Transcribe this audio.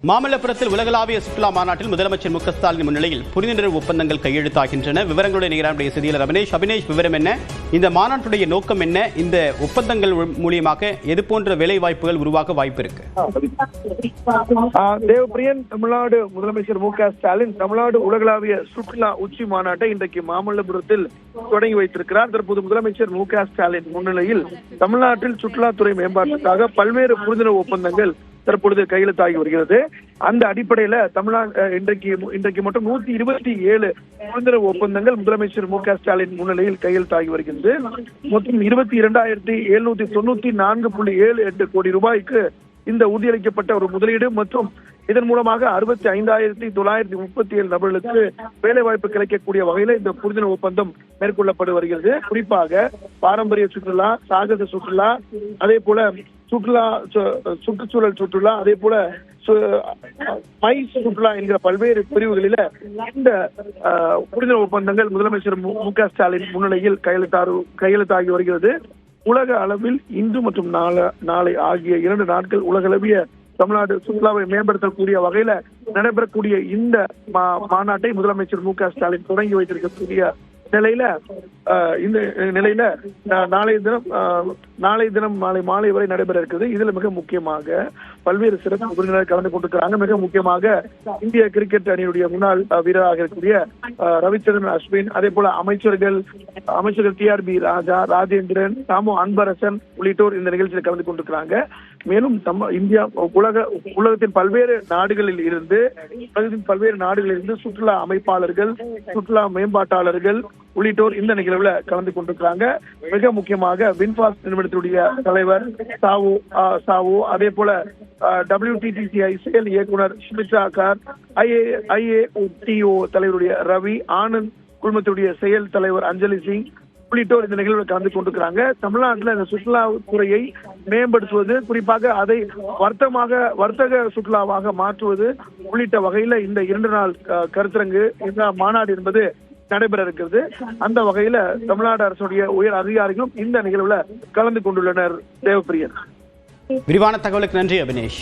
மாமல்லபுரத்தில் உலகளாவிய சுற்றுலா மாநாட்டில் முதலமைச்சர் மு க ஸ்டாலின் முன்னிலையில் புரிந்துணர்வு ஒப்பந்தங்கள் கையெழுத்தாகின்றன. விவரங்களுடைய நிகழ்ச்சியுடைய செய்தியாளர் அபினேஷ், விவரம் என்ன? இந்த மாநாட்டுடைய நோக்கம் என்ன? இந்த ஒப்பந்தங்கள் மூலியமாக எது போன்ற வேலை வாய்ப்புகள் உருவாக வாய்ப்பு இருக்கு? தேவப்பிரியன், தமிழ்நாடு முதலமைச்சர் மு க ஸ்டாலின் தமிழ்நாடு உலகளாவிய சுற்றுலா உச்சி மாநாட்டை இன்றைக்கு மாமல்லபுரத்தில் தொடங்கி வைத்திருக்கிறார். தற்போது முதலமைச்சர் மு க ஸ்டாலின் முன்னிலையில் தமிழ்நாட்டில் சுற்றுலாத்துறை மேம்பாட்டுக்காக பல்வேறு புரிந்துணர்வு ஒப்பந்தங்கள் தற்பொழுது கையெழுத்தாகி வருகிறது. அந்த அடிப்படையில தமிழ்நாடு இன்றைக்கு மட்டும் 127 புரிந்துணர்வு ஒப்பந்தங்கள் முதலமைச்சர் மு க ஸ்டாலின் முன்னிலையில் கையெழுத்தாகி வருகிறது. மொத்தம் 22,794.78 கோடி ரூபாய்க்கு இந்த உறுதியளிக்கப்பட்ட ஒரு முதலீடு மற்றும் இதன் மூலமாக 65,937 நபர்களுக்கு வேலைவாய்ப்பு கிடைக்கக்கூடிய வகையில இந்த புரிந்துணர்வு ஒப்பந்தம் மேற்கொள்ளப்பட்டு வருகிறது. குறிப்பாக பாரம்பரிய சுற்றுலா, சாகச சுற்றுலா, அதே போல சுற்றுச்சூழல் சுற்றுலா, அதே போல மை சுற்றுலா என்கிற பல்வேறு பிரிவுகளில இந்த புரிந்துணர்வு ஒப்பந்தங்கள் முதலமைச்சர் மு க ஸ்டாலின் முன்னிலையில் கையெழுத்தாகி வருகிறது. உலக அளவில் இன்று மற்றும் நாளை ஆகிய 2 நாட்கள் உலகளவிய தமிழ்நாடு சுற்றுலாவை மேம்படுத்தக்கூடிய வகையில நடைபெறக்கூடிய இந்த மாநாட்டை முதலமைச்சர் மு க ஸ்டாலின் தொடங்கி வைத்திருக்கக்கூடிய நிலையில நாளை தினம் மாலை வரை நடைபெற இருக்குது. இதுல மிக முக்கியமாக பல்வேறு சிறப்பு விருந்தினர்கள் கலந்து கொண்டிருக்கிறாங்க. மிக முக்கியமாக இந்திய கிரிக்கெட் அணியுடைய முன்னாள் வீரராக இருக்கக்கூடிய ரவிச்சந்திரன் அஸ்வின், அதே போல அமைச்சர்கள் TRB ராஜா, ராஜேந்திரன், தாமோ அன்பரசன் உள்ளிட்டோர் இந்த நிகழ்ச்சியில் கலந்து கொண்டிருக்கிறாங்க. மேலும் உலகத்தின் பல்வேறு நாடுகளில் இருந்து சுற்றுலா அமைப்பாளர்கள், சுற்றுலா மேம்பாட்டாளர்கள் உள்ளிட்டோர் இந்த நிகழ்வுல கலந்து கொண்டிருக்கிறாங்க. மிக முக்கியமாக வின்ஃபாஸ்ட் நிறுவனத்துடைய தலைவர் சாவோ, அதே போல WTTCI செயல் இயக்குனர் ஸ்மிதா கார், IATO தலைவருடைய ரவி, ஆனந்த் குழுமத்துடைய செயல் தலைவர் அஞ்சலி சிங் உள்ளிட்டோர் இந்த நிகழ்வில் கலந்து கொண்டிருக்கிறாங்க. தமிழ்நாட்டில் இந்த சுற்றுலாத்துறையை மேம்படுத்துவது, குறிப்பாக அதை வர்த்தக சுற்றுலாவாக மாற்றுவது உள்ளிட்ட வகையில இந்த 2 நாள் கருத்தரங்கு, இந்த மாநாடு என்பது நடைபெற இருக்கிறது. அந்த வகையில தமிழ்நாடு அரசுடைய உயர் அதிகாரிகளும் இந்த நிகழ்வுல கலந்து கொண்டுள்ளனர். தேவப்பிரியன், விரிவான தகவலுக்கு நன்றி அபினேஷ்.